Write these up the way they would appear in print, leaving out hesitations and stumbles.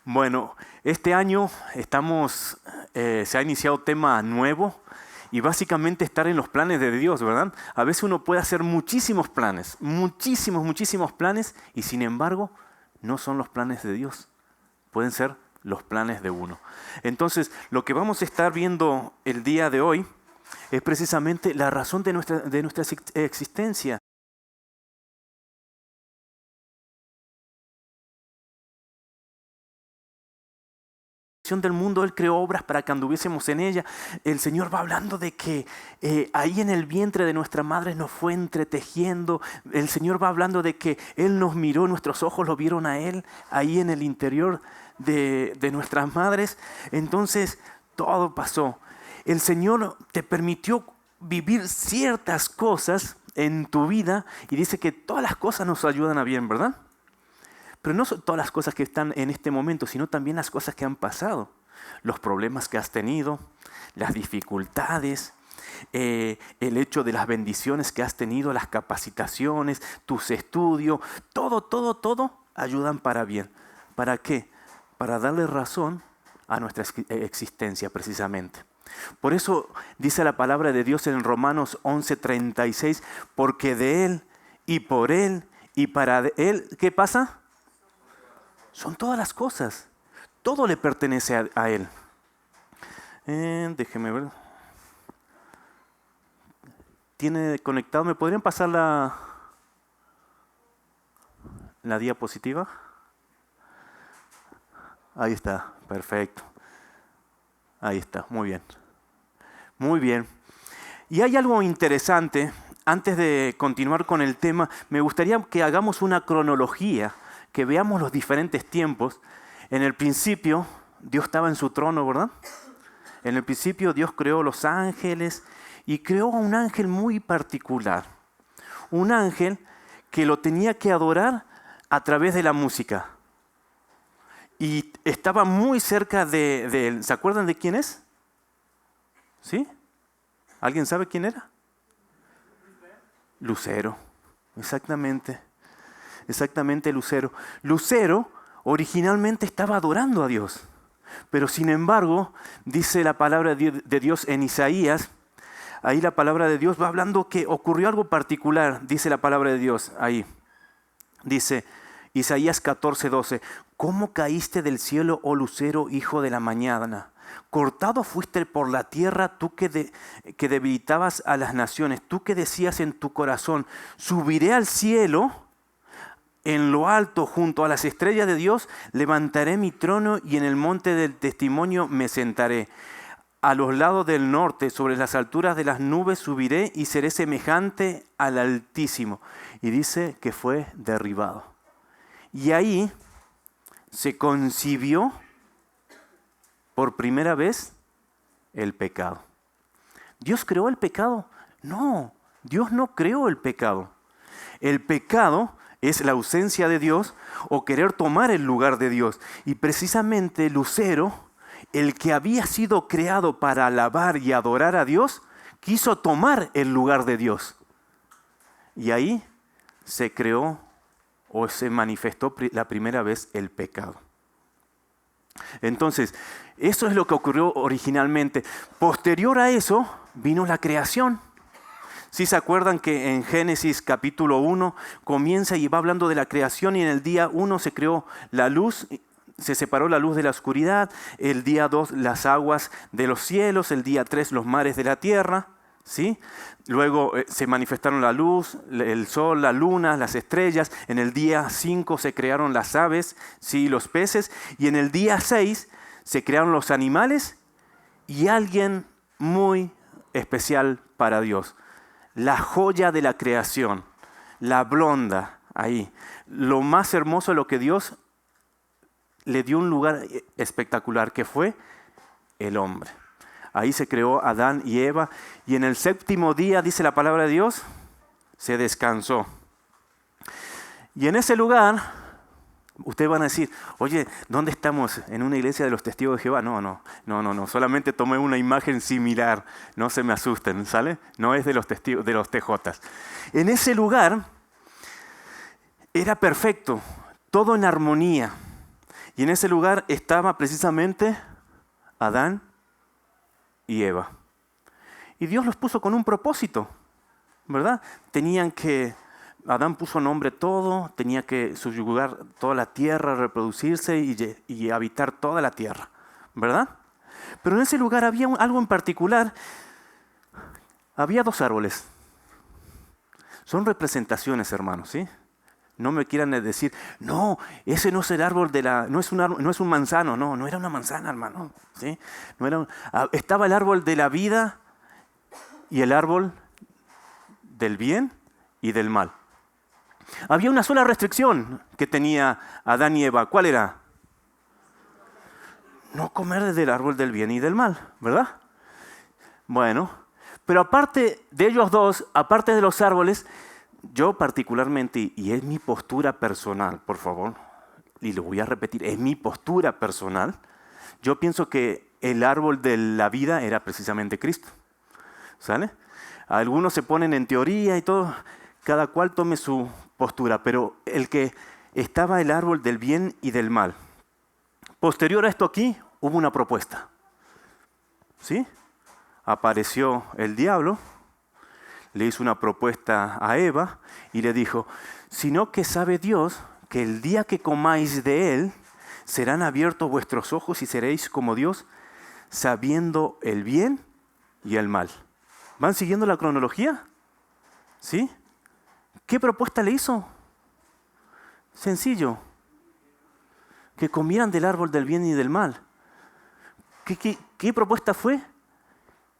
Bueno, este año se ha iniciado tema nuevo y básicamente estar en los planes de Dios, ¿verdad? A veces uno puede hacer muchísimos planes y sin embargo no son los planes de Dios, pueden ser los planes de uno. Entonces, lo que vamos a estar viendo el día de hoy es precisamente la razón de nuestra existencia. Del mundo, Él creó obras para que anduviésemos en ella. El Señor va hablando de que ahí en el vientre de nuestra madre nos fue entretejiendo. El Señor va hablando de que Él nos miró, nuestros ojos lo vieron a Él, ahí en el interior de nuestras madres. Entonces, todo pasó. El Señor te permitió vivir ciertas cosas en tu vida y dice que todas las cosas nos ayudan a bien, ¿verdad? Pero no son todas las cosas que están en este momento, sino también las cosas que han pasado. Los problemas que has tenido, las dificultades, el hecho de las bendiciones que has tenido, las capacitaciones, tus estudios, todo ayudan para bien. ¿Para qué? Para darle razón a nuestra existencia precisamente. Por eso dice la palabra de Dios en Romanos 11:36, porque de Él y por Él y para Él, ¿qué pasa? Son todas las cosas. Todo le pertenece a Él. Déjeme ver. ¿Tiene conectado? ¿Me podrían pasar la diapositiva? Ahí está, perfecto. Ahí está, muy bien. Muy bien. Y hay algo interesante. Antes de continuar con el tema, me gustaría que hagamos una cronología, que veamos los diferentes tiempos. En el principio, Dios estaba en su trono, ¿verdad? En el principio, Dios creó los ángeles y creó a un ángel muy particular. Un ángel que lo tenía que adorar a través de la música. Y estaba muy cerca de él. ¿Se acuerdan de quién es? ¿Sí? ¿Alguien sabe quién era? Lucero, exactamente. Exactamente, Lucero. Lucero originalmente estaba adorando a Dios, pero sin embargo, dice la palabra de Dios en Isaías, ahí la palabra de Dios va hablando que ocurrió algo particular, dice la palabra de Dios ahí. Dice Isaías 14:12, ¿cómo caíste del cielo, oh Lucero, hijo de la mañana? Cortado fuiste por la tierra, tú que debilitabas a las naciones, tú que decías en tu corazón, subiré al cielo. En lo alto, junto a las estrellas de Dios, levantaré mi trono y en el monte del testimonio me sentaré. A los lados del norte, sobre las alturas de las nubes, subiré y seré semejante al Altísimo. Y dice que fue derribado. Y ahí se concibió por primera vez el pecado. ¿Dios creó el pecado? No, Dios no creó el pecado. El pecado es la ausencia de Dios o querer tomar el lugar de Dios. Y precisamente Lucero, el que había sido creado para alabar y adorar a Dios, quiso tomar el lugar de Dios. Y ahí se creó o se manifestó la primera vez el pecado. Entonces, eso es lo que ocurrió originalmente. Posterior a eso vino la creación. ¿Sí se acuerdan que en Génesis capítulo 1 comienza y va hablando de la creación y en el día 1 se creó la luz, se separó la luz de la oscuridad, el día 2 las aguas de los cielos, el día 3 los mares de la tierra, ¿sí? Luego se manifestaron la luz, el sol, la luna, las estrellas, en el día 5 se crearon las aves, ¿sí? Los peces y en el día 6 se crearon los animales y alguien muy especial para Dios. La joya de la creación, la blonda, ahí. Lo más hermoso, lo que Dios le dio un lugar espectacular, que fue el hombre. Ahí se creó Adán y Eva, y en el séptimo día, dice la palabra de Dios, se descansó. Y en ese lugar, ustedes van a decir, oye, ¿dónde estamos? ¿En una iglesia de los testigos de Jehová? No, solamente tomé una imagen similar, no se me asusten, ¿sale? No es de los testigos, de los TJs. En ese lugar era perfecto, todo en armonía. Y en ese lugar estaba precisamente Adán y Eva. Y Dios los puso con un propósito, ¿verdad? Adán puso nombre a todo, tenía que subyugar toda la tierra, reproducirse y habitar toda la tierra, ¿verdad? Pero en ese lugar había algo en particular. Había 2 árboles. Son representaciones, hermanos, ¿sí? No me quieran decir, no, ese no es el árbol no es un manzano, no era una manzana, hermano, ¿sí? Estaba el árbol de la vida y el árbol del bien y del mal. Había una sola restricción que tenía Adán y Eva. ¿Cuál era? No comer del árbol del bien y del mal, ¿verdad? Bueno, pero aparte de ellos 2, aparte de los árboles, yo particularmente, y es mi postura personal, por favor, y lo voy a repetir, es mi postura personal, yo pienso que el árbol de la vida era precisamente Cristo. ¿Sale? Algunos se ponen en teoría y todo, cada cual tome su postura, pero estaba el árbol del bien y del mal. Posterior a esto aquí, hubo una propuesta. ¿Sí? Apareció el diablo, le hizo una propuesta a Eva y le dijo, sino que sabe Dios que el día que comáis de él, serán abiertos vuestros ojos y seréis como Dios, sabiendo el bien y el mal. ¿Van siguiendo la cronología? ¿Sí? ¿Qué propuesta le hizo? Sencillo. Que comieran del árbol del bien y del mal. ¿Qué propuesta fue?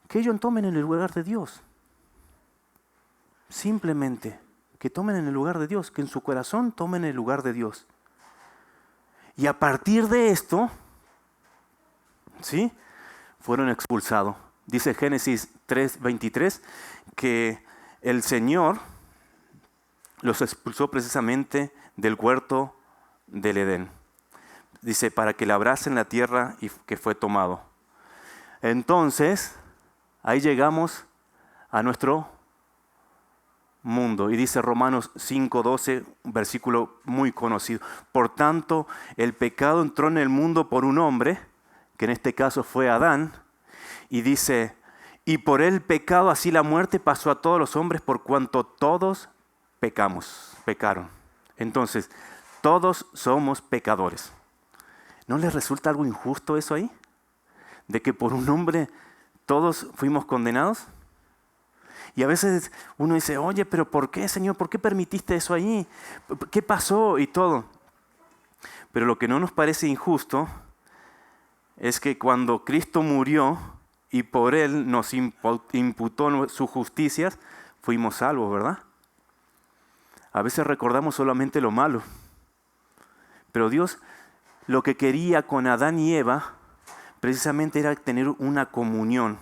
Que ellos tomen en el lugar de Dios. Simplemente, que tomen en el lugar de Dios, que en su corazón tomen el lugar de Dios. Y a partir de esto, ¿sí? Fueron expulsados. Dice Génesis 3:23 que el Señor los expulsó precisamente del huerto del Edén. Dice, para que labrasen la tierra y que fue tomado. Entonces, ahí llegamos a nuestro mundo. Y dice Romanos 5:12, un versículo muy conocido. Por tanto, el pecado entró en el mundo por un hombre, que en este caso fue Adán, y dice, y por el pecado así la muerte pasó a todos los hombres por cuanto todos pecaron. Entonces, todos somos pecadores. ¿No les resulta algo injusto eso ahí? ¿De que por un hombre todos fuimos condenados? Y a veces uno dice, oye, pero ¿por qué, Señor? ¿Por qué permitiste eso ahí? ¿Qué pasó? Y todo. Pero lo que no nos parece injusto es que cuando Cristo murió y por Él nos imputó sus justicias, fuimos salvos, ¿verdad? A veces recordamos solamente lo malo. Pero Dios lo que quería con Adán y Eva precisamente era tener una comunión.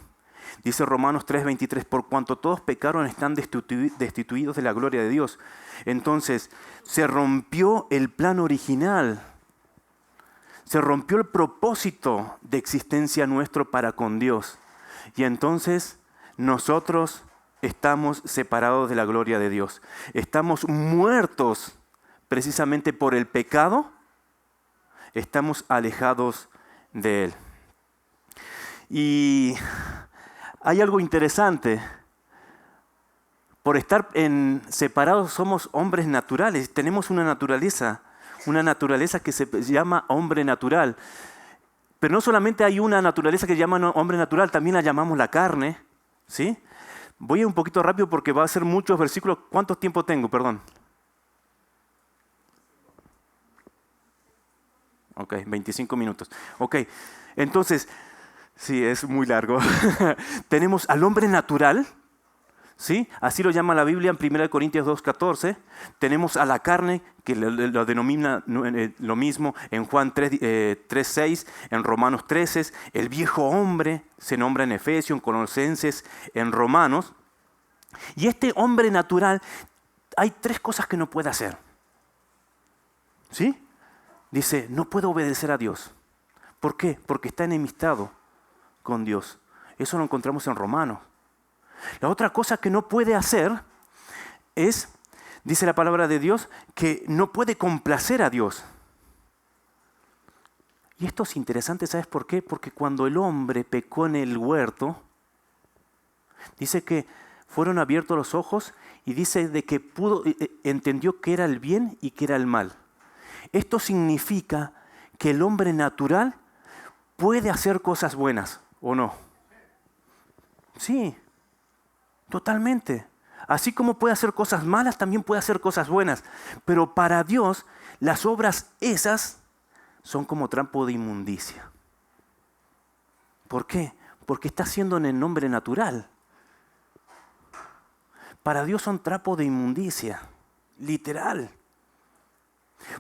Dice Romanos 3:23, por cuanto todos pecaron están destituidos de la gloria de Dios. Entonces, se rompió el plan original. Se rompió el propósito de existencia nuestro para con Dios. Y entonces, nosotros estamos separados de la gloria de Dios. Estamos muertos precisamente por el pecado. Estamos alejados de Él. Y hay algo interesante. Por estar separados somos hombres naturales. Tenemos una naturaleza que se llama hombre natural. Pero no solamente hay una naturaleza que se llama hombre natural, también la llamamos la carne. ¿Sí? Voy a ir un poquito rápido porque va a ser muchos versículos. ¿Cuánto tiempo tengo? Perdón. Ok, 25 minutos. Ok, entonces, sí, es muy largo. Tenemos al hombre natural, ¿sí? Así lo llama la Biblia en 1 Corintios 2:14. Tenemos a la carne, que lo denomina lo mismo en Juan 3:6, en Romanos 13. El viejo hombre se nombra en Efesios, en Colosenses, en Romanos. Y este hombre natural, hay 3 cosas que no puede hacer. ¿Sí? Dice, no puede obedecer a Dios. ¿Por qué? Porque está enemistado con Dios. Eso lo encontramos en Romanos. La otra cosa que no puede hacer es, dice la palabra de Dios, que no puede complacer a Dios. Y esto es interesante, ¿sabes por qué? Porque cuando el hombre pecó en el huerto, dice que fueron abiertos los ojos y dice de que entendió qué era el bien y qué era el mal. Esto significa que el hombre natural puede hacer cosas buenas, ¿o no? Sí, totalmente. Así como puede hacer cosas malas, también puede hacer cosas buenas. Pero para Dios, las obras esas son como trapo de inmundicia. ¿Por qué? Porque está haciendo en el nombre natural. Para Dios son trapo de inmundicia, literal.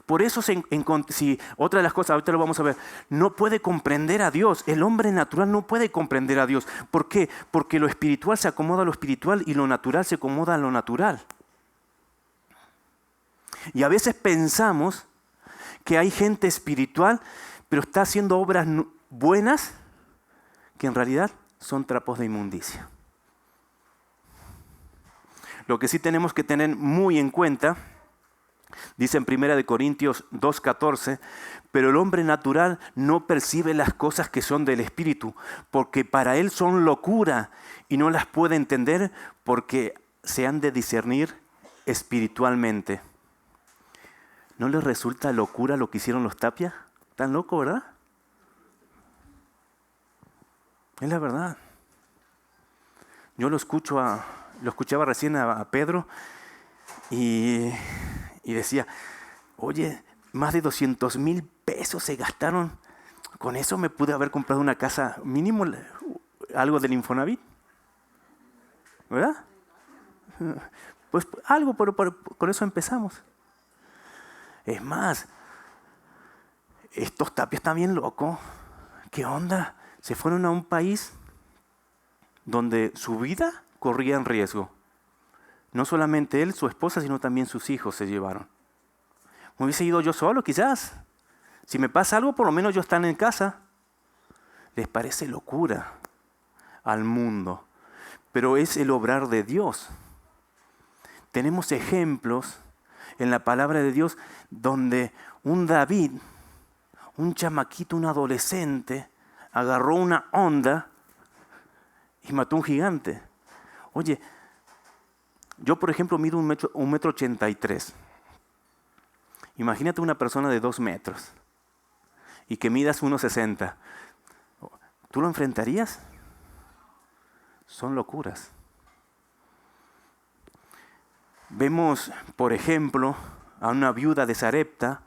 Por eso, si otra de las cosas, ahorita lo vamos a ver, no puede comprender a Dios. El hombre natural no puede comprender a Dios. ¿Por qué? Porque lo espiritual se acomoda a lo espiritual y lo natural se acomoda a lo natural. Y a veces pensamos que hay gente espiritual, pero está haciendo obras buenas que en realidad son trapos de inmundicia. Lo que sí tenemos que tener muy en cuenta, dice en 1 Corintios 2:14, pero el hombre natural no percibe las cosas que son del Espíritu, porque para él son locura y no las puede entender porque se han de discernir espiritualmente. ¿No les resulta locura lo que hicieron los Tapia? Tan loco, ¿verdad? Es la verdad. Yo lo escuchaba recién a Pedro y decía, oye, más de 200,000 pesos se gastaron. Con eso me pude haber comprado una casa, mínimo algo del Infonavit. ¿Verdad? Pues algo, pero con eso empezamos. Es más, estos Tapias están bien locos. ¿Qué onda? Se fueron a un país donde su vida corría en riesgo. No solamente él, su esposa, sino también sus hijos se llevaron. Me hubiese ido yo solo, quizás. Si me pasa algo, por lo menos yo estar en casa. Les parece locura al mundo, pero es el obrar de Dios. Tenemos ejemplos en la palabra de Dios donde un David, un chamaquito, un adolescente, agarró una onda y mató a un gigante. Oye, yo por ejemplo mido 1,83 m. Imagínate una persona de 2 metros y que midas 1,60 m. ¿Tú lo enfrentarías? Son locuras. Vemos, por ejemplo, a una viuda de Sarepta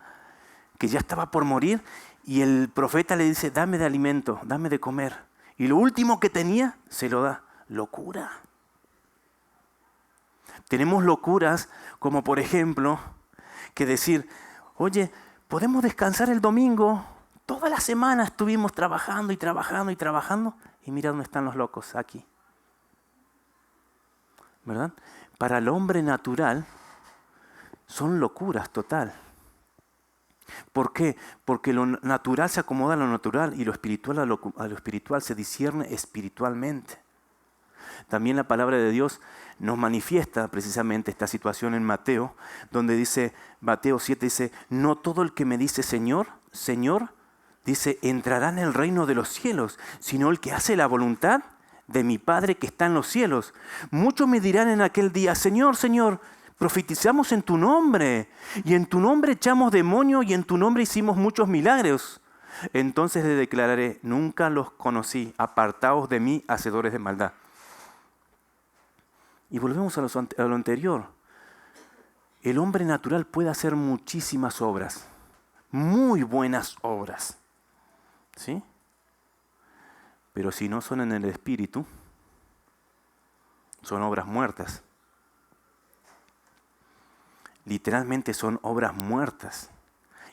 que ya estaba por morir y el profeta le dice, dame de alimento, dame de comer. Y lo último que tenía, se lo da. Locura. Tenemos locuras como, por ejemplo, que decir, oye, ¿podemos descansar el domingo? Toda la semana estuvimos trabajando y trabajando y trabajando. Y mira dónde están los locos, aquí. ¿Verdad? Para el hombre natural son locuras total. ¿Por qué? Porque lo natural se acomoda a lo natural y lo espiritual a lo espiritual, se discierne espiritualmente. También la palabra de Dios nos manifiesta precisamente esta situación en Mateo, donde dice, Mateo 7 dice, no todo el que me dice Señor, Señor, dice, entrará en el reino de los cielos, sino el que hace la voluntad de mi Padre que está en los cielos. Muchos me dirán en aquel día, Señor, Señor, profetizamos en tu nombre, y en tu nombre echamos demonios, y en tu nombre hicimos muchos milagros. Entonces le declararé, nunca los conocí, apartaos de mí, hacedores de maldad. Y volvemos a lo anterior. El hombre natural puede hacer muchísimas obras, muy buenas obras, ¿sí? Pero si no son en el espíritu, son obras muertas. Literalmente son obras muertas.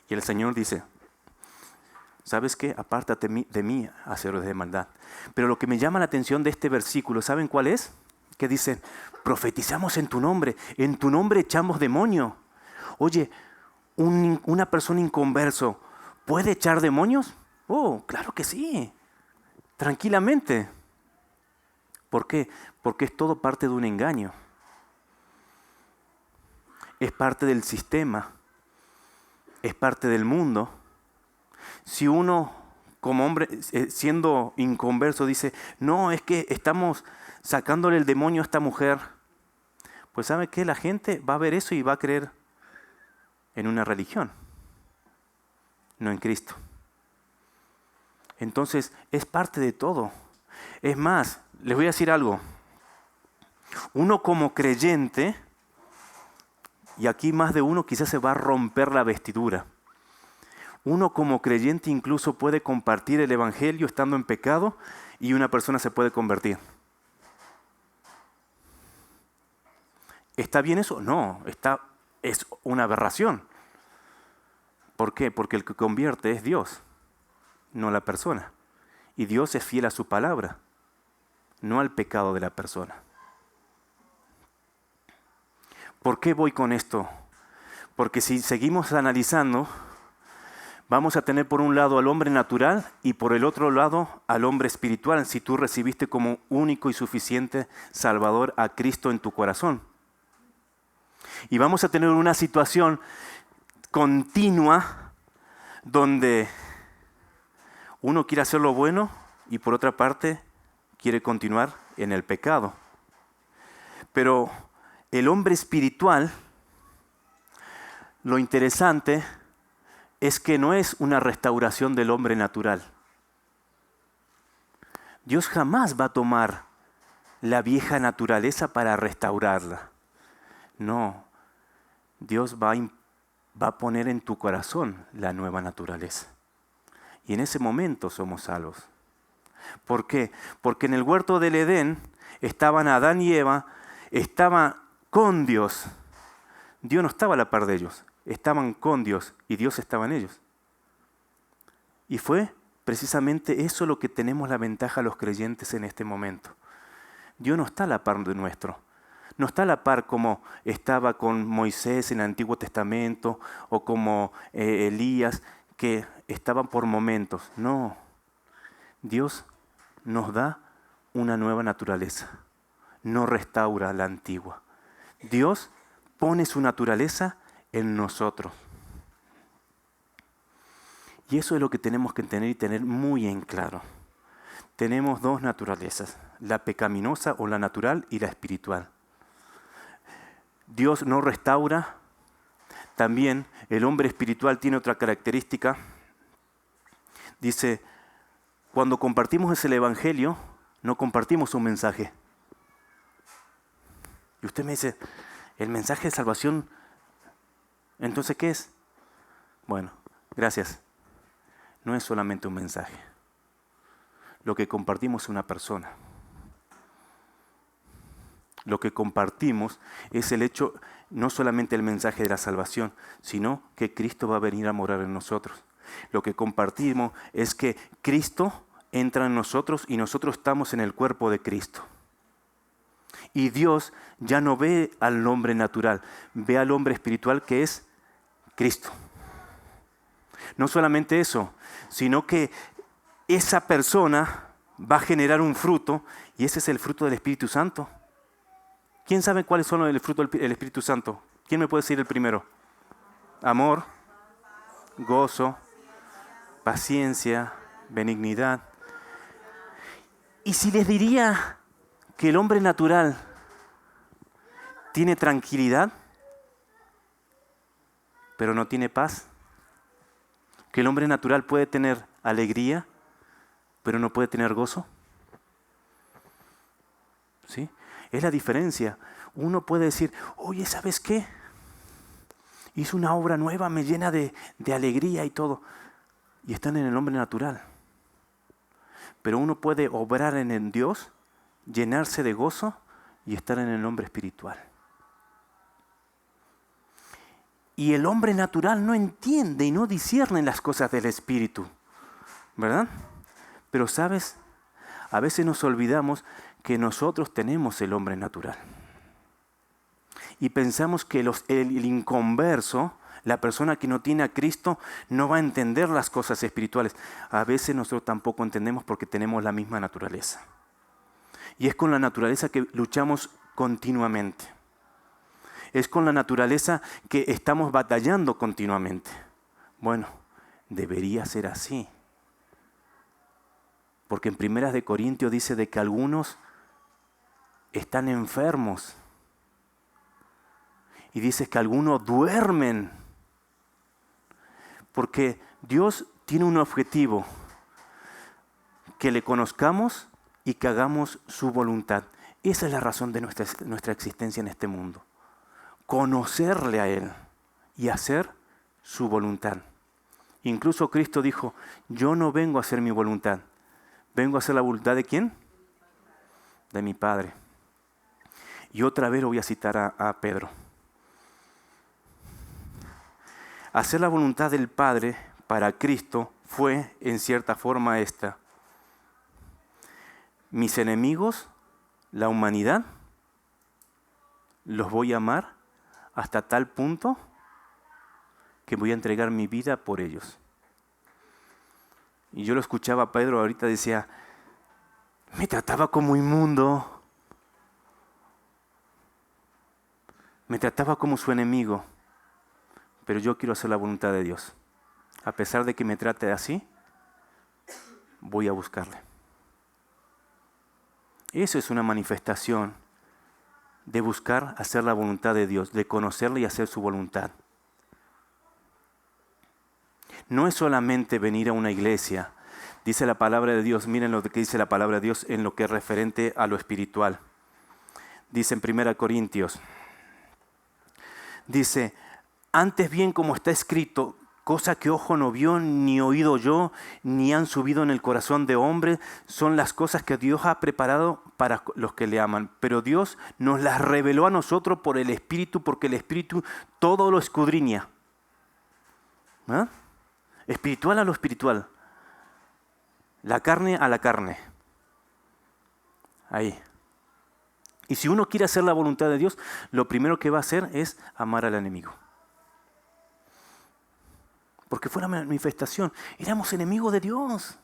Y el Señor dice, ¿sabes qué? Apártate de mí, hacedores de maldad. Pero lo que me llama la atención de este versículo, ¿saben cuál es? Que dice, profetizamos en tu nombre echamos demonio. Oye, una persona inconverso, ¿puede echar demonios? Oh, claro que sí, tranquilamente. ¿Por qué? Porque es todo parte de un engaño. Es parte del sistema, es parte del mundo. Si uno como hombre, siendo inconverso, dice, no, es que estamos sacándole el demonio a esta mujer, pues ¿sabe qué? La gente va a ver eso y va a creer en una religión, no en Cristo. Entonces, es parte de todo. Es más, les voy a decir algo. Uno como creyente, y aquí más de uno quizás se va a romper la vestidura. Uno como creyente incluso puede compartir el evangelio estando en pecado y una persona se puede convertir. ¿Está bien eso? No, es una aberración. ¿Por qué? Porque el que convierte es Dios, no la persona. Y Dios es fiel a su palabra, no al pecado de la persona. ¿Por qué voy con esto? Porque si seguimos analizando, vamos a tener por un lado al hombre natural y por el otro lado al hombre espiritual, si tú recibiste como único y suficiente Salvador a Cristo en tu corazón. Y vamos a tener una situación continua donde uno quiere hacer lo bueno y por otra parte quiere continuar en el pecado. Pero el hombre espiritual, lo interesante es que no es una restauración del hombre natural. Dios jamás va a tomar la vieja naturaleza para restaurarla. No, Dios va a poner en tu corazón la nueva naturaleza. Y en ese momento somos salvos. ¿Por qué? Porque en el huerto del Edén estaban Adán y Eva, estaban con Dios. Dios no estaba a la par de ellos, estaban con Dios y Dios estaba en ellos. Y fue precisamente eso lo que tenemos la ventaja los creyentes en este momento. Dios no está a la par de nuestro. No está a la par como estaba con Moisés en el Antiguo Testamento o como Elías, que estaban por momentos. No, Dios nos da una nueva naturaleza, no restaura la antigua. Dios pone su naturaleza en nosotros. Y eso es lo que tenemos que tener y tener muy en claro. Tenemos dos naturalezas, la pecaminosa o la natural y la espiritual. Dios no restaura. También el hombre espiritual tiene otra característica. Dice, cuando compartimos el evangelio, no compartimos un mensaje. Y usted me dice, ¿el mensaje de salvación, entonces qué es? Bueno, gracias. No es solamente un mensaje. Lo que compartimos es una persona. Lo que compartimos es el hecho, no solamente el mensaje de la salvación, sino que Cristo va a venir a morar en nosotros. Lo que compartimos es que Cristo entra en nosotros y nosotros estamos en el cuerpo de Cristo. Y Dios ya no ve al hombre natural, ve al hombre espiritual que es Cristo. No solamente eso, sino que esa persona va a generar un fruto y ese es el fruto del Espíritu Santo. ¿Quién sabe cuáles son los frutos del Espíritu Santo? ¿Quién me puede decir el primero? Amor, gozo, paciencia, benignidad. Y si les diría que el hombre natural tiene tranquilidad, pero no tiene paz, que el hombre natural puede tener alegría, pero no puede tener gozo. ¿Sí? Es la diferencia. Uno puede decir, oye, ¿sabes qué? Hice una obra nueva, me llena de alegría y todo. Y están en el hombre natural. Pero uno puede obrar en el Dios, llenarse de gozo y estar en el hombre espiritual. Y el hombre natural no entiende y no discierne las cosas del Espíritu, ¿verdad? Pero ¿sabes? A veces nos olvidamos que nosotros tenemos el hombre natural. Y pensamos que el inconverso, la persona que no tiene a Cristo, no va a entender las cosas espirituales. A veces nosotros tampoco entendemos porque tenemos la misma naturaleza. Y es con la naturaleza que luchamos continuamente. Es con la naturaleza que estamos batallando continuamente. Bueno, debería ser así. Porque en 1 Corintios dice de que algunos están enfermos. Y dice que algunos duermen. Porque Dios tiene un objetivo. Que le conozcamos y que hagamos su voluntad. Esa es la razón de nuestra existencia en este mundo. Conocerle a Él y hacer su voluntad. Incluso Cristo dijo, yo no vengo a hacer mi voluntad. Vengo a hacer la voluntad ¿de quién? De mi Padre. Y otra vez lo voy a citar a Pedro. Hacer la voluntad del Padre para Cristo fue en cierta forma esta. Mis enemigos, la humanidad, los voy a amar hasta tal punto que voy a entregar mi vida por ellos. Y yo lo escuchaba a Pedro ahorita, decía, me trataba como inmundo, me trataba como su enemigo, pero yo quiero hacer la voluntad de Dios. A pesar de que me trate así, voy a buscarle. Eso es una manifestación de buscar hacer la voluntad de Dios, de conocerle y hacer su voluntad. No es solamente venir a una iglesia. Dice la palabra de Dios, miren lo que dice la palabra de Dios en lo que es referente a lo espiritual. Dice en 1 Corintios, dice, antes bien como está escrito, cosa que ojo no vio, ni oído yo, ni han subido en el corazón de hombre, son las cosas que Dios ha preparado para los que le aman. Pero Dios nos las reveló a nosotros por el Espíritu, porque el Espíritu todo lo escudriña. ¿Ah? Espiritual a lo espiritual. La carne a la carne. Ahí. Y si uno quiere hacer la voluntad de Dios, lo primero que va a hacer es amar al enemigo. Porque fue la manifestación. Éramos enemigos de Dios.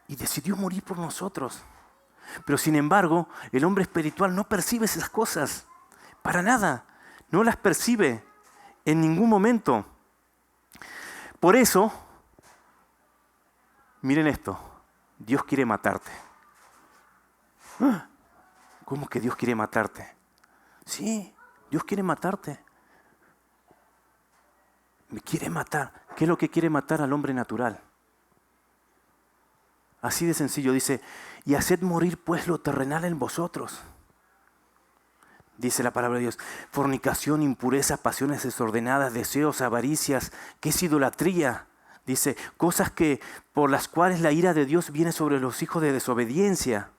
Y decidió morir por nosotros. Pero sin embargo, el hombre espiritual no percibe esas cosas. Para nada. No las percibe en ningún momento. Por eso, miren esto. Dios quiere matarte. ¿Cómo que Dios quiere matarte? Sí, Dios quiere matarte. Me quiere matar. ¿Qué es lo que quiere matar al hombre natural? Así de sencillo, dice, y haced morir pues lo terrenal en vosotros. Dice la palabra de Dios, fornicación, impureza, pasiones desordenadas, deseos, avaricias, ¿qué es idolatría? Dice, cosas que por las cuales la ira de Dios viene sobre los hijos de desobediencia.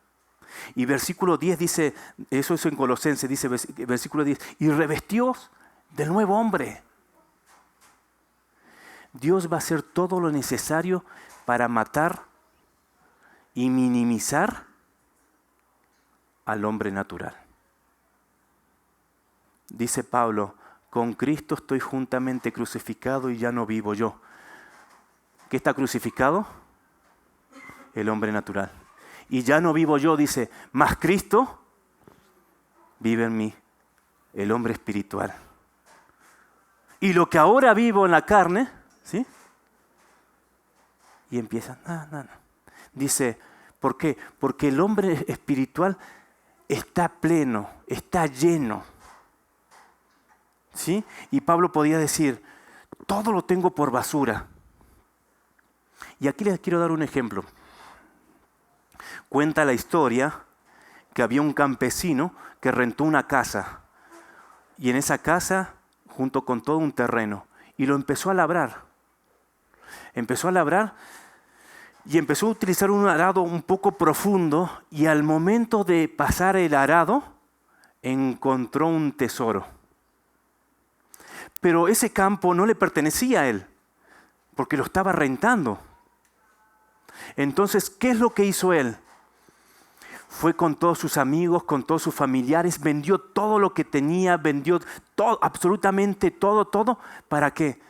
Y versículo 10 dice, eso es en Colosenses, dice versículo 10, y revestíos del nuevo hombre. Dios va a hacer todo lo necesario para matar y minimizar al hombre natural. Dice Pablo, con Cristo estoy juntamente crucificado y ya no vivo yo. ¿Qué está crucificado? El hombre natural. Y ya no vivo yo, dice, más Cristo vive en mí, el hombre espiritual. Y lo que ahora vivo en la carne, ¿sí? Y empieza, no. Dice, ¿por qué? Porque el hombre espiritual está pleno, está lleno. ¿Sí? Y Pablo podía decir, todo lo tengo por basura. Y aquí les quiero dar un ejemplo. Cuenta la historia que había un campesino que rentó una casa. Y en esa casa, junto con todo un terreno, y lo empezó a labrar. Empezó a labrar y empezó a utilizar un arado un poco profundo, y al momento de pasar el arado, encontró un tesoro. Pero ese campo no le pertenecía a él, porque lo estaba rentando. Entonces, ¿qué es lo que hizo él? Fue con todos sus amigos, con todos sus familiares, vendió todo lo que tenía, vendió todo, absolutamente todo. ¿Para qué?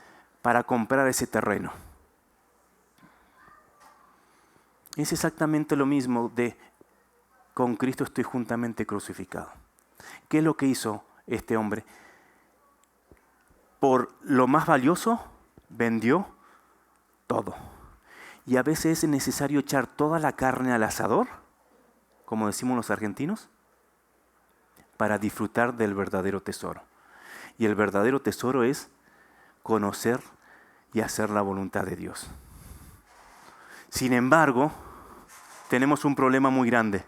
Para comprar ese terreno. Es exactamente lo mismo de con Cristo estoy juntamente crucificado. ¿Qué es lo que hizo este hombre? Por lo más valioso, vendió todo. Y a veces es necesario echar toda la carne al asador, como decimos los argentinos, para disfrutar del verdadero tesoro. Y el verdadero tesoro es conocer y hacer la voluntad de Dios. Sin embargo, tenemos un problema muy grande.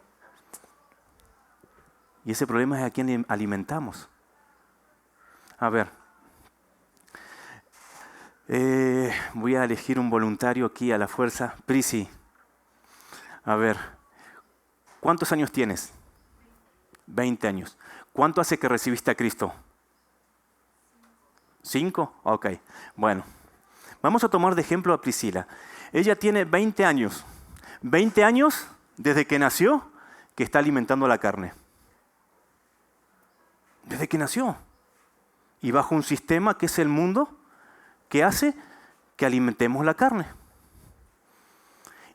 Y ese problema es a quién alimentamos. A ver, voy a elegir un voluntario aquí a la fuerza. Prisi, a ver, ¿cuántos años tienes? 20 años. ¿Cuánto hace que recibiste a Cristo? 5. Ok, bueno. Vamos a tomar de ejemplo a Priscila. Ella tiene 20 años. 20 años desde que nació que está alimentando la carne. Desde que nació. Y bajo un sistema que es el mundo, que hace que alimentemos la carne.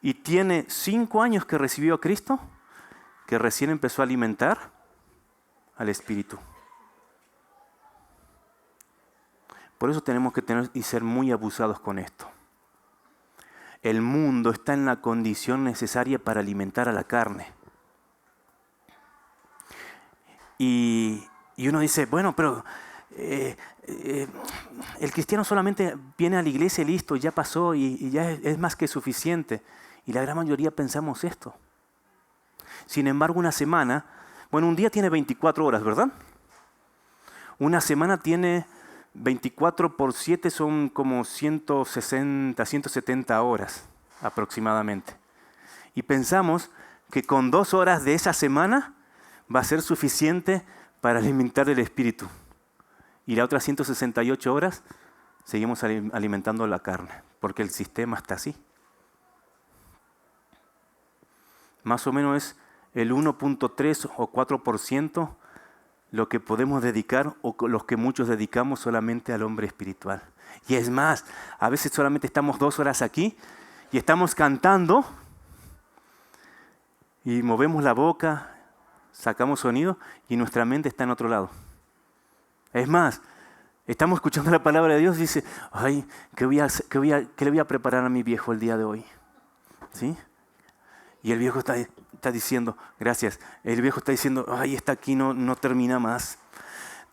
Y tiene 5 años que recibió a Cristo, que recién empezó a alimentar al Espíritu. Por eso tenemos que tener y ser muy abusados con esto. El mundo está en la condición necesaria para alimentar a la carne. Y uno dice, bueno, pero el cristiano solamente viene a la iglesia y listo, ya pasó y ya es más que suficiente. Y la gran mayoría pensamos esto. Sin embargo, una semana, bueno, un día tiene 24 horas, ¿verdad? Una semana tiene 24 por 7 son como 160, 170 horas aproximadamente. Y pensamos que con 2 horas de esa semana va a ser suficiente para alimentar el espíritu. Y las otras 168 horas seguimos alimentando la carne, porque el sistema está así. Más o menos es el 1.3 o 4% lo que podemos dedicar o los que muchos dedicamos solamente al hombre espiritual. Y es más, a veces solamente estamos 2 horas aquí y estamos cantando y movemos la boca, sacamos sonido y nuestra mente está en otro lado. Es más, estamos escuchando la palabra de Dios y dice, ay, ¿qué le voy a preparar a mi viejo el día de hoy? ¿Sí? Y el viejo está diciendo, gracias. El viejo está diciendo, ay, está aquí, no termina más.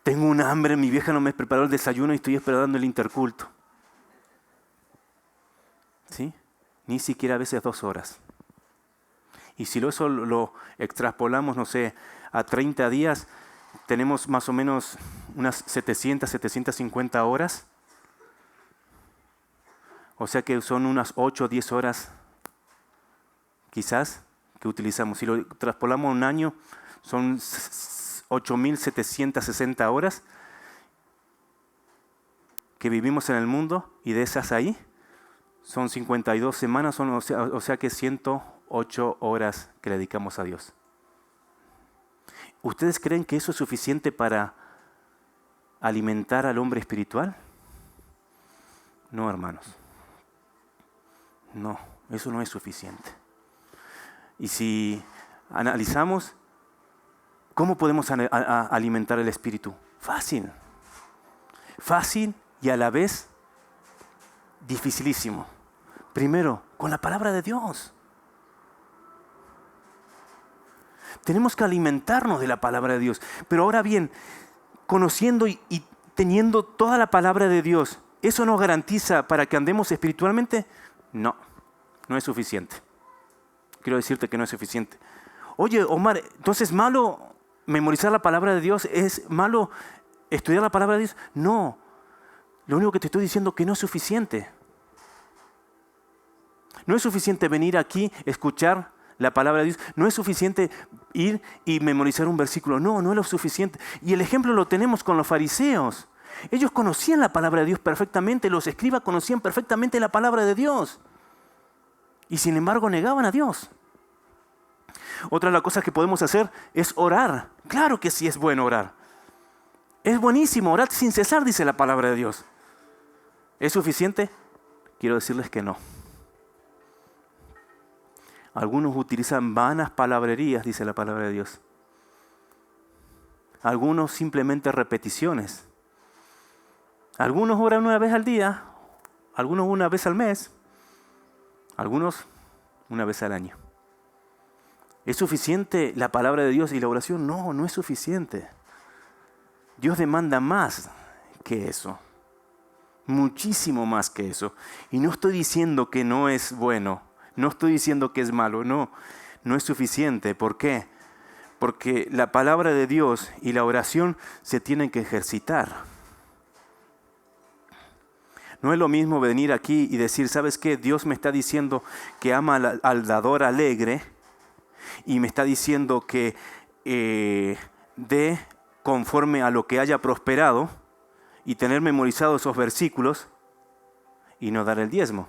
Tengo un hambre, mi vieja no me preparó el desayuno y estoy esperando el interculto. ¿Sí? Ni siquiera a veces 2 horas. Y si eso lo extrapolamos, no sé, a 30 días, tenemos más o menos unas 700, 750 horas. O sea que son unas 8 o 10 horas quizás que utilizamos. Si lo traspolamos a un año, son 8.760 horas que vivimos en el mundo, y de esas ahí son 52 semanas, o sea que 108 horas que le dedicamos a Dios. ¿Ustedes creen que eso es suficiente para alimentar al hombre espiritual? No, hermanos. No, eso no es suficiente. Y si analizamos, ¿cómo podemos alimentar el espíritu? Fácil. Fácil y a la vez dificilísimo. Primero, con la palabra de Dios. Tenemos que alimentarnos de la palabra de Dios. Pero ahora bien, conociendo y teniendo toda la palabra de Dios, ¿eso nos garantiza para que andemos espiritualmente? No, no es suficiente. Quiero decirte que no es suficiente. Oye, Omar, ¿entonces es malo memorizar la palabra de Dios? ¿Es malo estudiar la palabra de Dios? No, lo único que te estoy diciendo es que no es suficiente. No es suficiente venir aquí, escuchar la palabra de Dios. No es suficiente ir y memorizar un versículo. No, no es lo suficiente. Y el ejemplo lo tenemos con los fariseos. Ellos conocían la palabra de Dios perfectamente. Los escribas conocían perfectamente la palabra de Dios. Y sin embargo negaban a Dios. Otra de las cosas que podemos hacer es orar. Claro que sí es bueno orar. Es buenísimo orar sin cesar, dice la palabra de Dios. ¿Es suficiente? Quiero decirles que no. Algunos utilizan vanas palabrerías, dice la palabra de Dios. Algunos simplemente repeticiones. Algunos oran una vez al día, Algunos una vez al mes, algunos una vez al año. ¿Es suficiente la palabra de Dios y la oración? No, no es suficiente. Dios demanda más que eso. Muchísimo más que eso. Y no estoy diciendo que no es bueno. No estoy diciendo que es malo. No, no es suficiente. ¿Por qué? Porque la palabra de Dios y la oración se tienen que ejercitar. No es lo mismo venir aquí y decir, ¿sabes qué? Dios me está diciendo que ama al dador alegre y me está diciendo que dé conforme a lo que haya prosperado y tener memorizados esos versículos y no dar el diezmo.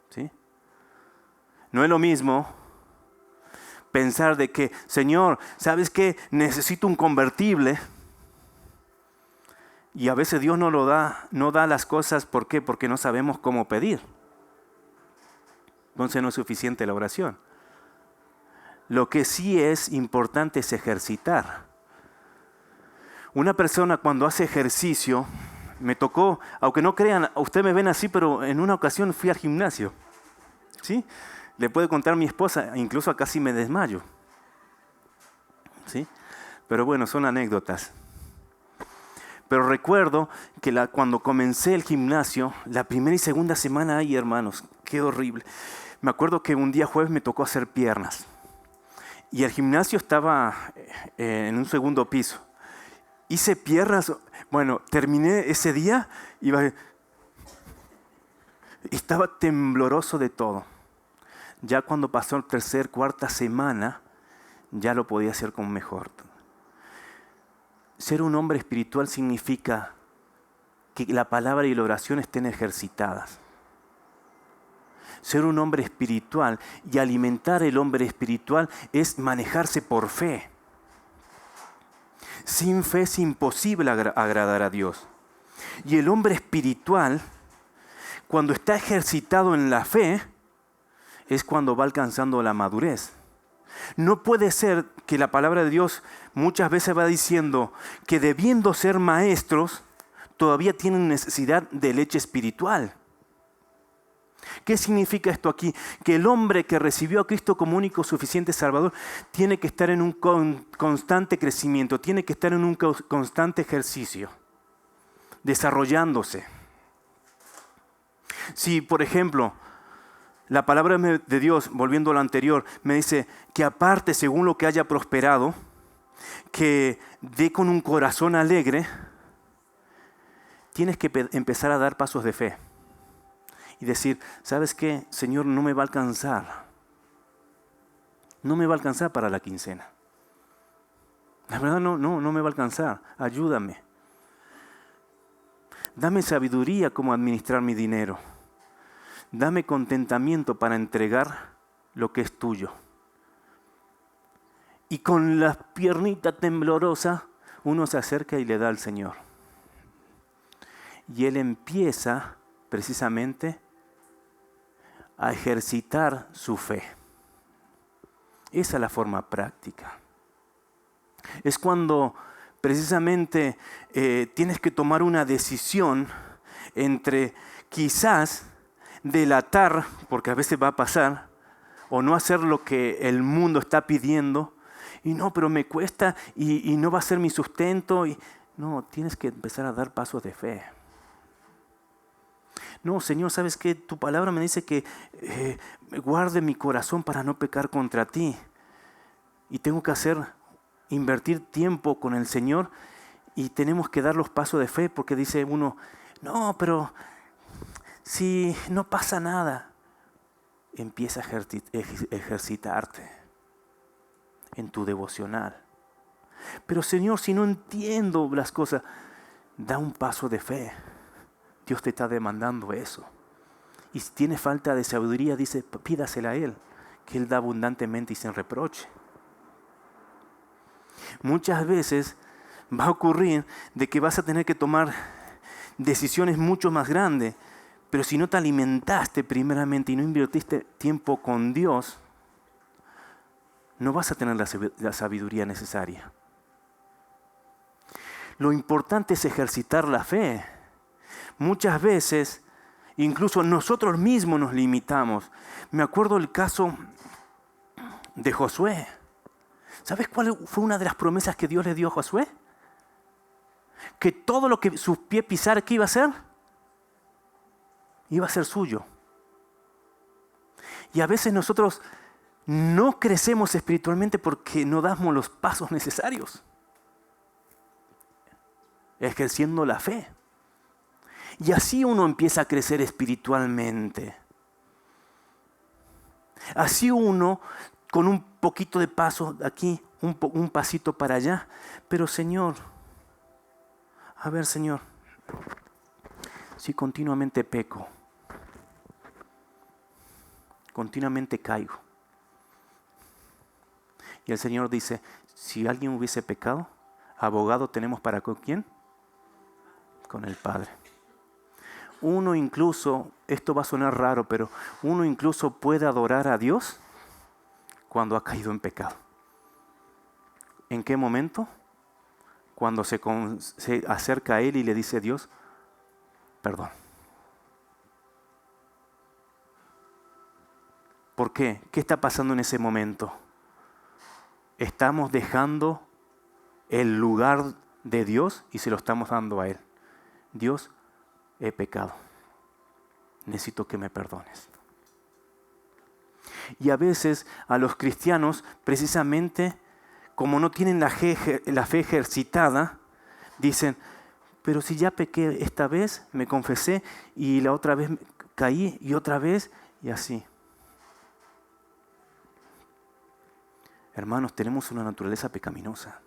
¿Sí? No es lo mismo pensar de que, Señor, ¿sabes qué? Necesito un convertible. Y a veces Dios no lo da, no da las cosas. ¿Por qué? Porque no sabemos cómo pedir. Entonces no es suficiente la oración. Lo que sí es importante es ejercitar. Una persona cuando hace ejercicio, me tocó, aunque no crean, ustedes me ven así, pero en una ocasión fui al gimnasio. ¿Sí? Le puede contar mi esposa, incluso casi me desmayo. ¿Sí? Pero bueno, son anécdotas. Pero recuerdo que cuando comencé el gimnasio, la primera y segunda semana, ay hermanos, qué horrible. Me acuerdo que un día jueves me tocó hacer piernas. Y el gimnasio estaba en un segundo piso. Hice piernas, bueno, terminé ese día, estaba tembloroso de todo. Ya cuando pasó la tercera, cuarta semana, ya lo podía hacer con mejor. Ser un hombre espiritual significa que la palabra y la oración estén ejercitadas. Ser un hombre espiritual y alimentar el hombre espiritual es manejarse por fe. Sin fe es imposible agradar a Dios. Y el hombre espiritual, cuando está ejercitado en la fe, es cuando va alcanzando la madurez. No puede ser que la palabra de Dios muchas veces va diciendo que debiendo ser maestros, todavía tienen necesidad de leche espiritual. ¿Qué significa esto aquí? Que el hombre que recibió a Cristo como único suficiente Salvador tiene que estar en un constante crecimiento, tiene que estar en un constante ejercicio, desarrollándose. Si, por ejemplo, la palabra de Dios, volviendo a lo anterior, me dice que aparte según lo que haya prosperado, que dé con un corazón alegre, tienes que empezar a dar pasos de fe. Y decir, ¿sabes qué? Señor, no me va a alcanzar. No me va a alcanzar para la quincena. La verdad no me va a alcanzar. Ayúdame. Dame sabiduría como administrar mi dinero. Dame contentamiento para entregar lo que es tuyo. Y con la piernita temblorosa, uno se acerca y le da al Señor. Y Él empieza precisamente a ejercitar su fe. Esa es la forma práctica. Es cuando precisamente tienes que tomar una decisión entre quizás delatar, porque a veces va a pasar, o no hacer lo que el mundo está pidiendo, y no, pero me cuesta y no va a ser mi sustento. No, tienes que empezar a dar pasos de fe. No, Señor, ¿sabes qué? Tu palabra me dice que guarde mi corazón para no pecar contra ti. Y tengo que invertir tiempo con el Señor y tenemos que dar los pasos de fe porque dice uno, no, pero si no pasa nada, empieza a ejercitarte en tu devocional. Pero Señor, si no entiendo las cosas, da un paso de fe. Dios te está demandando eso. Y si tienes falta de sabiduría, dice, pídasela a Él, que Él da abundantemente y sin reproche. Muchas veces va a ocurrir de que vas a tener que tomar decisiones mucho más grandes, pero si no te alimentaste primeramente y no invertiste tiempo con Dios, no vas a tener la sabiduría necesaria. Lo importante es ejercitar la fe. muchas veces, incluso nosotros mismos nos limitamos. Me acuerdo el caso de Josué. ¿Sabes cuál fue una de las promesas que Dios le dio a Josué? Que todo lo que sus pies pisara, ¿qué iba a hacer? Iba a ser suyo. Y a veces nosotros no crecemos espiritualmente porque no damos los pasos necesarios, ejerciendo la fe. Y así uno empieza a crecer espiritualmente. Así uno, con un poquito de paso aquí, un pasito para allá. Pero Señor, Señor, si continuamente peco, continuamente caigo. Y el Señor dice, si alguien hubiese pecado, abogado tenemos para ¿con quién? Con el Padre. Uno incluso, esto va a sonar raro, pero uno incluso puede adorar a Dios cuando ha caído en pecado. ¿En qué momento? Cuando se acerca a Él y le dice, Dios, perdón. ¿Por qué? ¿Qué está pasando en ese momento? Estamos dejando el lugar de Dios y se lo estamos dando a Él. Dios, he pecado. Necesito que me perdones. Y a veces a los cristianos, precisamente, como no tienen la fe ejercitada, dicen, pero si ya pequé esta vez, me confesé, y la otra vez caí, y otra vez, y así. Hermanos, tenemos una naturaleza pecaminosa.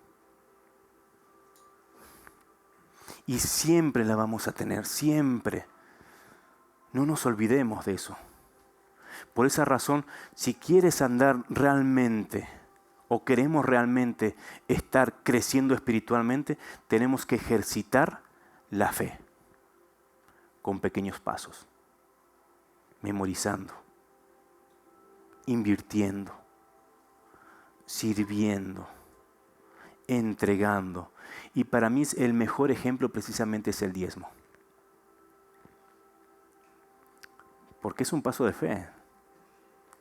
Y siempre la vamos a tener, siempre. No nos olvidemos de eso. Por esa razón, si quieres andar realmente o queremos realmente estar creciendo espiritualmente, tenemos que ejercitar la fe con pequeños pasos, memorizando, invirtiendo, sirviendo, entregando. Y para mí el mejor ejemplo precisamente es el diezmo. Porque es un paso de fe.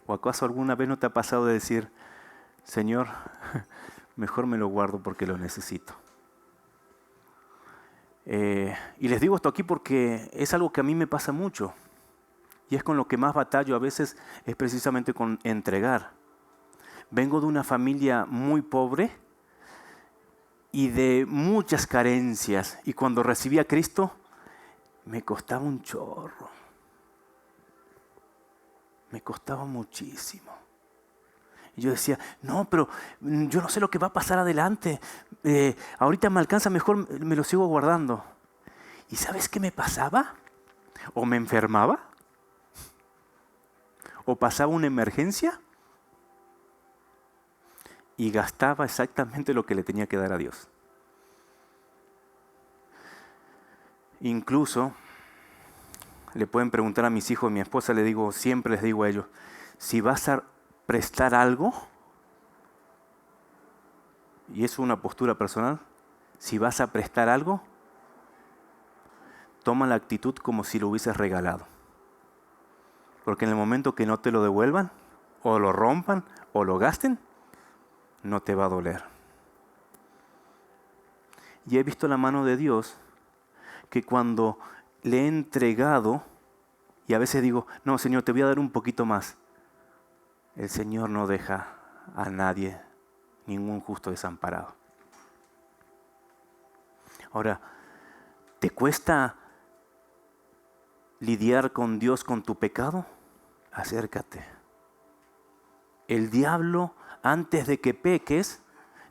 ¿O acaso alguna vez no te ha pasado de decir, Señor, mejor me lo guardo porque lo necesito? Y les digo esto aquí porque es algo que a mí me pasa mucho. Y es con lo que más batallo a veces, es precisamente con entregar. Vengo de una familia muy pobre y de muchas carencias. Y cuando recibí a Cristo, me costaba un chorro. Me costaba muchísimo. Y yo decía, no, pero yo no sé lo que va a pasar adelante. Ahorita me alcanza, mejor me lo sigo guardando. ¿Y sabes qué me pasaba? O me enfermaba, o pasaba una emergencia, y gastaba exactamente lo que le tenía que dar a Dios. Incluso le pueden preguntar a mis hijos, a mi esposa, siempre les digo a ellos, si vas a prestar algo, y es una postura personal, si vas a prestar algo, toma la actitud como si lo hubieses regalado. Porque en el momento que no te lo devuelvan, o lo rompan, o lo gasten, no te va a doler. Y he visto la mano de Dios que cuando le he entregado, y a veces digo, no, Señor, te voy a dar un poquito más. El Señor no deja a nadie, ningún justo desamparado. Ahora, ¿te cuesta lidiar con Dios con tu pecado? Acércate. El diablo, antes de que peques,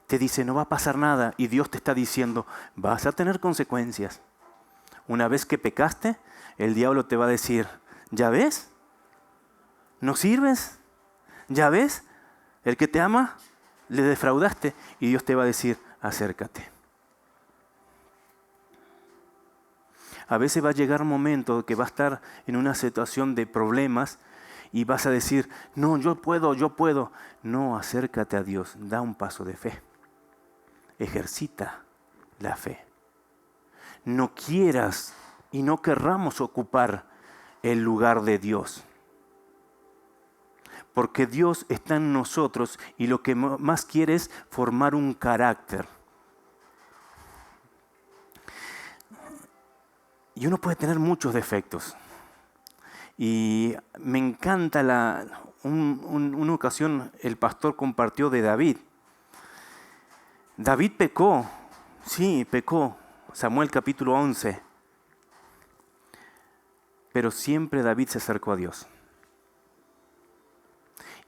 te dice, no va a pasar nada. Y Dios te está diciendo, vas a tener consecuencias. Una vez que pecaste, el diablo te va a decir, ¿ya ves? ¿No sirves? ¿Ya ves? El que te ama, le defraudaste. Y Dios te va a decir, acércate. A veces va a llegar un momento que va a estar en una situación de problemas y vas a decir, no, yo puedo. No, acércate a Dios, da un paso de fe. Ejercita la fe. No quieras y no querramos ocupar el lugar de Dios. Porque Dios está en nosotros y lo que más quiere es formar un carácter. Y uno puede tener muchos defectos. Y me encanta una ocasión el pastor compartió de David. David pecó, sí, pecó. Samuel capítulo 11. Pero siempre David se acercó a Dios.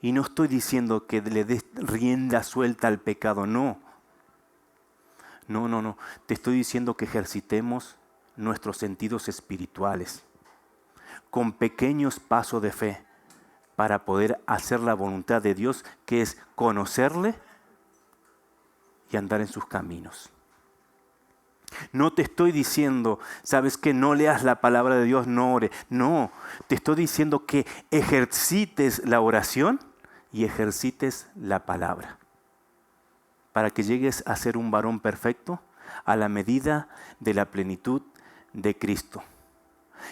Y no estoy diciendo que le des rienda suelta al pecado, no. No. Te estoy diciendo que ejercitemos nuestros sentidos espirituales con pequeños pasos de fe para poder hacer la voluntad de Dios, que es conocerle y andar en sus caminos. No te estoy diciendo, sabes, que no leas la palabra de Dios, no ore. No, te estoy diciendo que ejercites la oración y ejercites la palabra para que llegues a ser un varón perfecto a la medida de la plenitud de Cristo.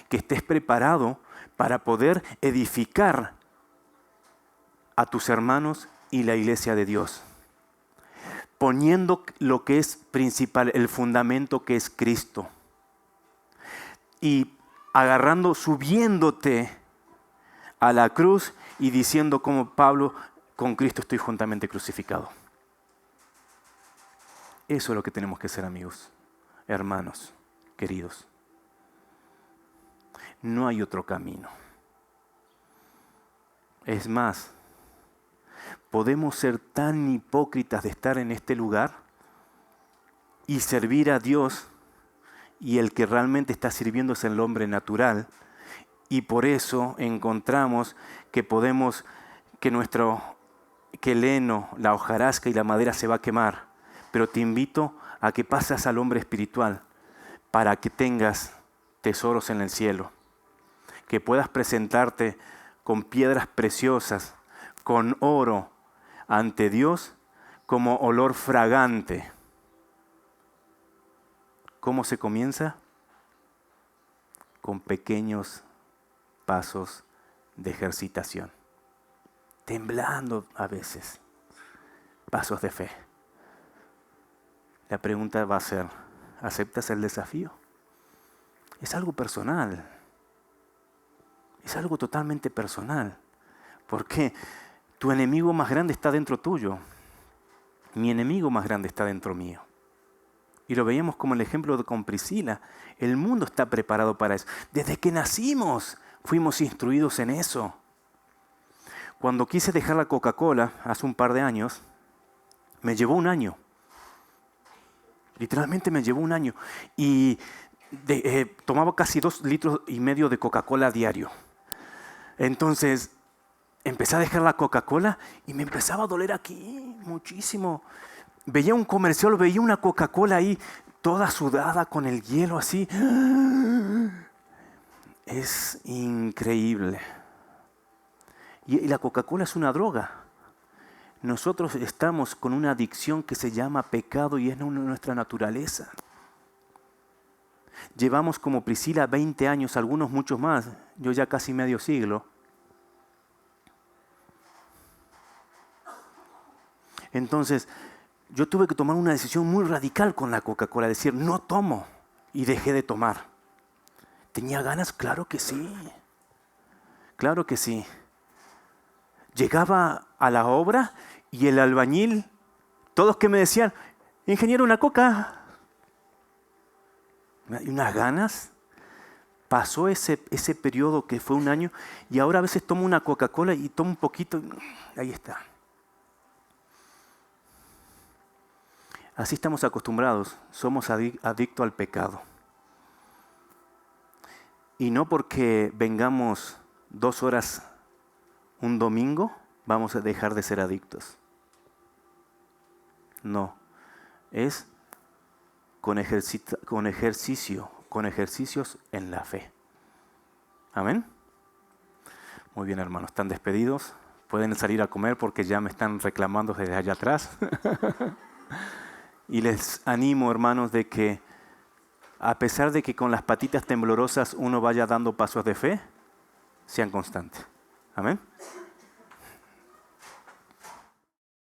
Que estés preparado para poder edificar a tus hermanos y la iglesia de Dios, poniendo lo que es principal, el fundamento que es Cristo, y agarrando, subiéndote a la cruz y diciendo como Pablo, con Cristo estoy juntamente crucificado. Eso es lo que tenemos que ser, amigos, hermanos, queridos. No hay otro camino. Es más, podemos ser tan hipócritas de estar en este lugar y servir a Dios, y el que realmente está sirviendo es el hombre natural, y por eso encontramos que podemos, que el heno, la hojarasca y la madera se va a quemar, pero te invito a que pases al hombre espiritual para que tengas tesoros en el cielo, que puedas presentarte con piedras preciosas, con oro, ante Dios como olor fragante. ¿Cómo se comienza? Con pequeños pasos de ejercitación, temblando a veces, pasos de fe. La pregunta va a ser, ¿aceptas el desafío? Es algo personal, es algo totalmente personal. ¿Por qué? Tu enemigo más grande está dentro tuyo. Mi enemigo más grande está dentro mío. Y lo veíamos como el ejemplo con Priscila. El mundo está preparado para eso. Desde que nacimos fuimos instruidos en eso. Cuando quise dejar la Coca-Cola hace un par de años, me llevó un año. Literalmente me llevó un año. Y tomaba casi 2,5 litros de Coca-Cola a diario. Entonces empecé a dejar la Coca-Cola y me empezaba a doler aquí muchísimo. Veía un comercial, veía una Coca-Cola ahí toda sudada con el hielo así. Es increíble. Y la Coca-Cola es una droga. Nosotros estamos con una adicción que se llama pecado y es nuestra naturaleza. Llevamos como Priscila 20 años, algunos muchos más, yo ya casi medio siglo. Entonces, yo tuve que tomar una decisión muy radical con la Coca-Cola, decir, no tomo, y dejé de tomar. ¿Tenía ganas? Claro que sí. Claro que sí. Llegaba a la obra y el albañil, todos que me decían, ingeniero, una coca. Y unas ganas. Pasó ese periodo que fue un año y ahora a veces tomo una Coca-Cola y tomo un poquito, ahí está. Así estamos acostumbrados, somos adictos al pecado. Y no porque vengamos 2 horas un domingo, vamos a dejar de ser adictos. No, es con ejercicios en la fe. Amén. Muy bien, hermanos, están despedidos. Pueden salir a comer porque ya me están reclamando desde allá atrás. Y les animo, hermanos, de que a pesar de que con las patitas temblorosas uno vaya dando pasos de fe, sean constantes. Amén.